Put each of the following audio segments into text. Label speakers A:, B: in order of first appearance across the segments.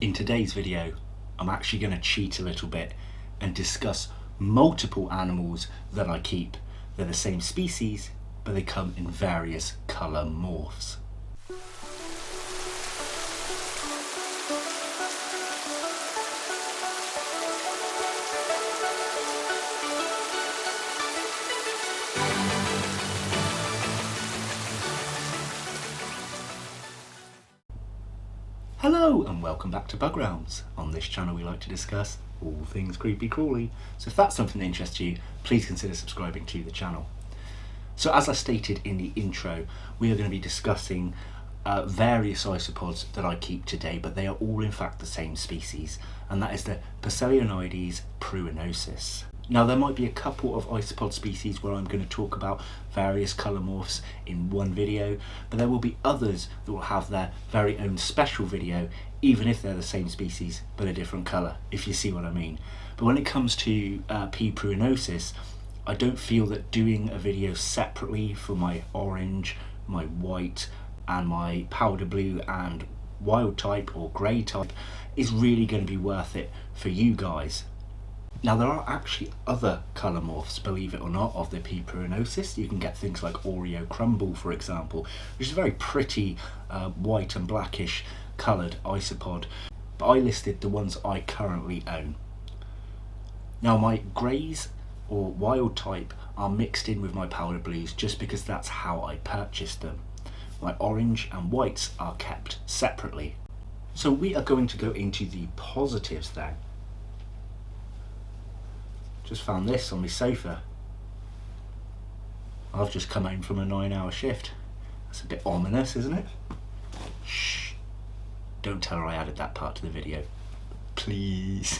A: In today's video, I'm actually going to cheat a little bit and discuss multiple animals that I keep. They're the same species, but they come in various colour morphs. Hello and welcome back to Bug Realms. On this channel we like to discuss all things creepy crawly, so if that's something that interests you, please consider subscribing to the channel. So as I stated in the intro, we are going to be discussing various isopods that I keep today, but they are all in fact the same species, and that is the Porcellionides pruinosus. Now there might be a couple of isopod species where I'm going to talk about various colour morphs in one video, but there will be others that will have their very own special video, even if they're the same species but a different colour, if you see what I mean. But when it comes to P. pruinosus, I don't feel that doing a video separately for my orange, my white and my powder blue and wild type or grey type is really going to be worth it for you guys. Now there are actually other colour morphs, believe it or not, of the P. pruinosus. You can get things like Oreo crumble, for example, which is a very pretty white and blackish coloured isopod, but I listed the ones I currently own. Now my greys or wild type are mixed in with my powder blues just because that's how I purchased them. My orange and whites are kept separately. So we are going to go into the positives then. Just found this on my sofa. I've just come home from a 9-hour shift. That's a bit ominous, isn't it? Shh. Don't tell her I added that part to the video. Please.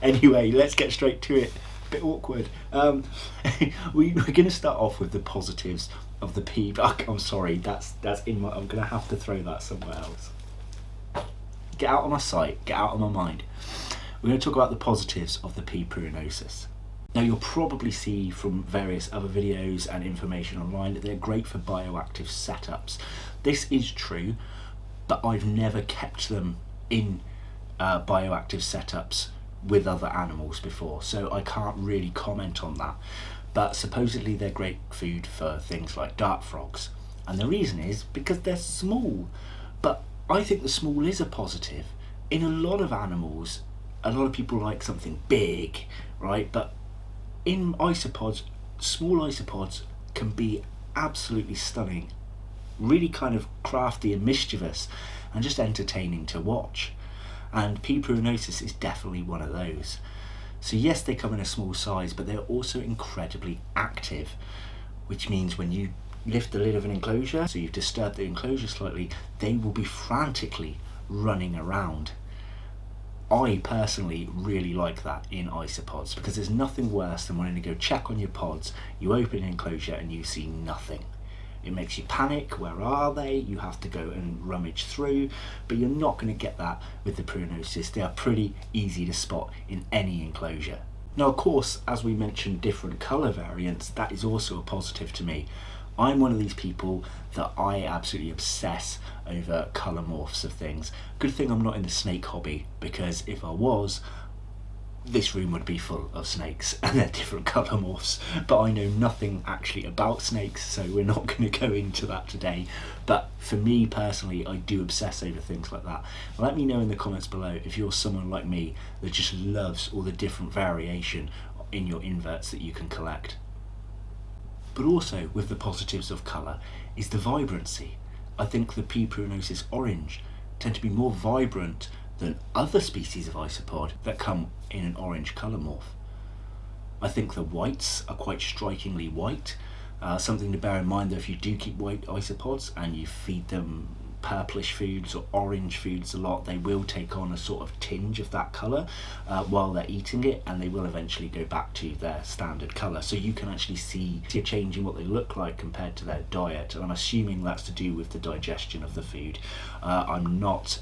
A: Anyway, let's get straight to it. A bit awkward. We're going to start off with the positives of the P. I'm sorry, that's in my... I'm going to have to throw that somewhere else. Get out of my sight. Get out of my mind. We're going to talk about the positives of the P. pruinosus. Now you'll probably see from various other videos and information online that they're great for bioactive setups. This is true, but I've never kept them in bioactive setups with other animals before, so I can't really comment on that. But supposedly they're great food for things like dart frogs, and the reason is because they're small. But I think the small is a positive. In a lot of animals, a lot of people like something big, right? But in isopods, small isopods can be absolutely stunning, really kind of crafty and mischievous and just entertaining to watch. And P. pruinosus is definitely one of those. So yes, they come in a small size, but they're also incredibly active, which means when you lift the lid of an enclosure, so you've disturbed the enclosure slightly, they will be frantically running around. I personally really like that in isopods because there's nothing worse than wanting to go check on your pods, you open an enclosure and you see nothing. It makes you panic. Where are they? You have to go and rummage through, but you're not going to get that with the pruinosus. They are pretty easy to spot in any enclosure. Now of course, as we mentioned different colour variants, that is also a positive to me. I'm one of these people that I absolutely obsess over colour morphs of things. Good thing I'm not in the snake hobby, because if I was, this room would be full of snakes and they're different colour morphs. But I know nothing actually about snakes, so we're not going to go into that today. But for me personally, I do obsess over things like that. Let me know in the comments below if you're someone like me that just loves all the different variation in your inverts that you can collect. But also with the positives of colour is the vibrancy. I think the P. pruinosus orange tend to be more vibrant than other species of isopod that come in an orange colour morph. I think the whites are quite strikingly white. Something to bear in mind that if you do keep white isopods and you feed them purplish foods or orange foods a lot, they will take on a sort of tinge of that colour while they're eating it, and they will eventually go back to their standard colour. So you can actually see a change in what they look like compared to their diet, and I'm assuming that's to do with the digestion of the food. I'm not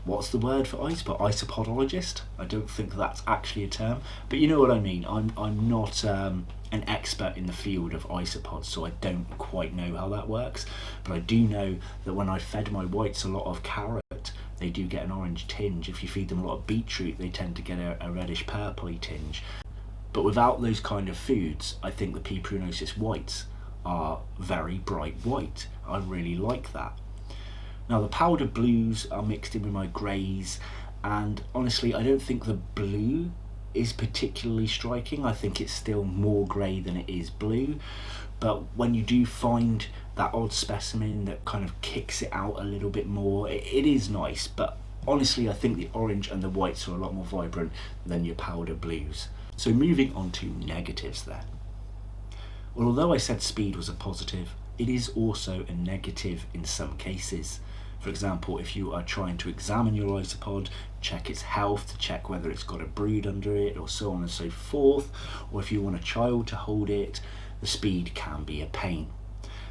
A: what's the word for isopod? Isopodologist? I don't think that's actually a term, but you know what I mean. I'm not an expert in the field of isopods, so I don't quite know how that works, but I do know that when I fed my whites a lot of carrot, they do get an orange tinge. If you feed them a lot of beetroot, they tend to get a reddish purpley tinge. But without those kind of foods, I think the P. pruinosus whites are very bright white. I really like that. Now the powder blues are mixed in with my greys, and honestly I don't think the blue is particularly striking. I think it's still more grey than it is blue, but when you do find that odd specimen that kind of kicks it out a little bit more, it is nice. But honestly I think the orange and the whites are a lot more vibrant than your powder blues. So moving on to negatives then. Well, although I said speed was a positive, it is also a negative in some cases. For example, if you are trying to examine your isopod, check its health, to check whether it's got a brood under it, or so on and so forth, or if you want a child to hold it, the speed can be a pain.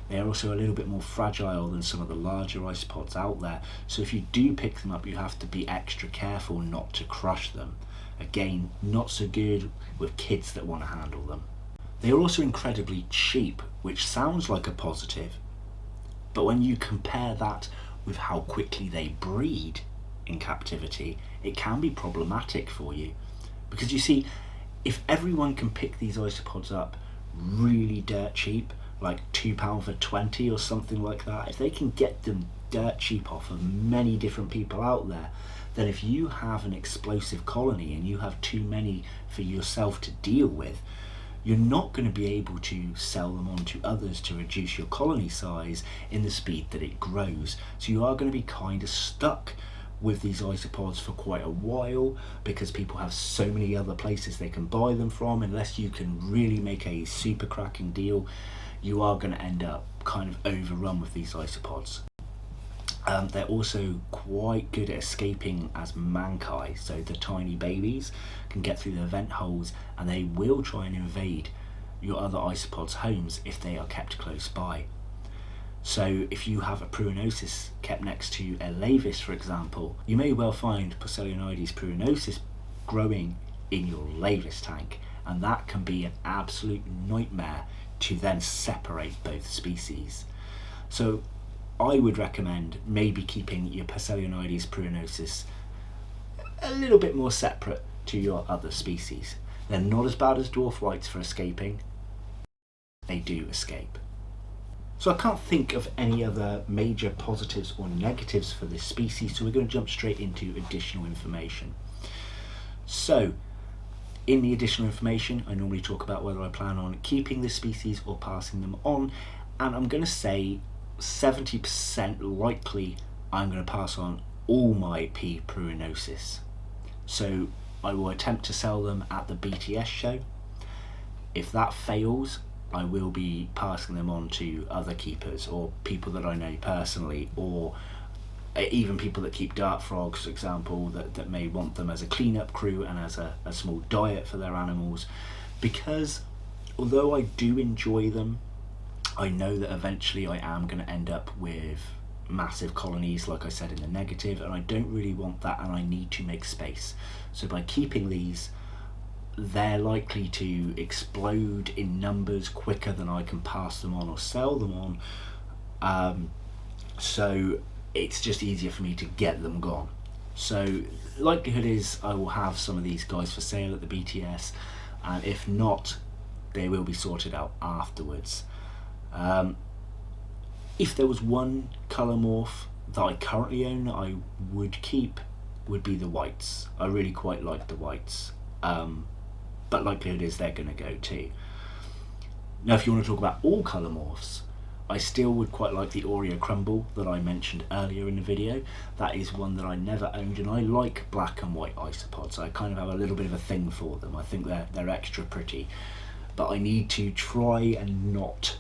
A: They are also a little bit more fragile than some of the larger isopods out there, so if you do pick them up, you have to be extra careful not to crush them. Again, not so good with kids that want to handle them. They are also incredibly cheap, which sounds like a positive, but when you compare that with how quickly they breed in captivity, it can be problematic for you. Because you see, if everyone can pick these isopods up really dirt cheap, like £2 for 20 or something like that, if they can get them dirt cheap off of many different people out there, then if you have an explosive colony and you have too many for yourself to deal with, you're not going to be able to sell them on to others to reduce your colony size in the speed that it grows. So you are going to be kind of stuck with these isopods for quite a while, because people have so many other places they can buy them from. Unless you can really make a super cracking deal, you are going to end up kind of overrun with these isopods. They're also quite good at escaping as mankai, so the tiny babies can get through their vent holes and they will try and invade your other isopods' homes if they are kept close by. So if you have a pruinosus kept next to a lavis, for example, you may well find Porcellionides pruinosus growing in your lavis tank, and that can be an absolute nightmare to then separate both species. So I would recommend maybe keeping your Porcellionides pruinosus a little bit more separate to your other species. They're not as bad as dwarf whites for escaping. They do escape. So I can't think of any other major positives or negatives for this species, so we're going to jump straight into additional information. So in the additional information, I normally talk about whether I plan on keeping this species or passing them on, and I'm going to say 70% likely I'm going to pass on all my P. pruinosus. So I will attempt to sell them at the BTS show. If that fails, I will be passing them on to other keepers or people that I know personally, or even people that keep dart frogs, for example, that may want them as a cleanup crew and as a small diet for their animals. Because although I do enjoy them, I know that eventually I am going to end up with massive colonies, like I said in the negative, and I don't really want that, and I need to make space. So by keeping these, they're likely to explode in numbers quicker than I can pass them on or sell them on. So it's just easier for me to get them gone. So likelihood is I will have some of these guys for sale at the BTS, and if not, they will be sorted out afterwards. If there was one colour morph that I currently own that I would keep, would be the whites. I really quite like the whites, but likelihood is they're going to go too. Now if you want to talk about all colour morphs, I still would quite like the Oreo Crumble that I mentioned earlier in the video. That is one that I never owned, and I like black and white isopods. I kind of have a little bit of a thing for them. I think they're extra pretty, but I need to try and not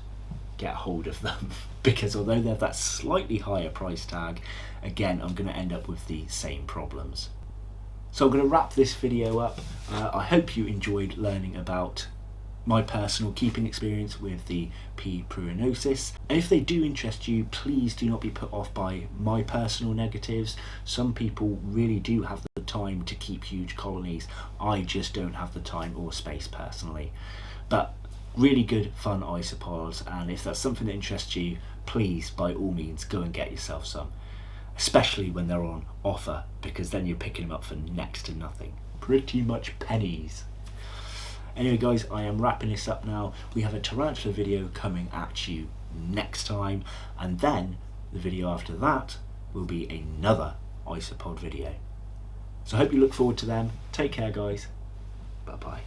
A: get hold of them because although they have that slightly higher price tag, again I'm going to end up with the same problems. So I'm going to wrap this video up. I hope you enjoyed learning about my personal keeping experience with the P. pruinosus, and if they do interest you, please do not be put off by my personal negatives. Some people really do have the time to keep huge colonies. I just don't have the time or space personally, but Really good fun isopods, and if that's something that interests you, please by all means go and get yourself some, especially when they're on offer, because then you're picking them up for next to nothing, pretty much pennies. Anyway guys, I am wrapping this up now. We have a tarantula video coming at you next time, and then the video after that will be another isopod video. So I hope you look forward to them. Take care guys, bye bye.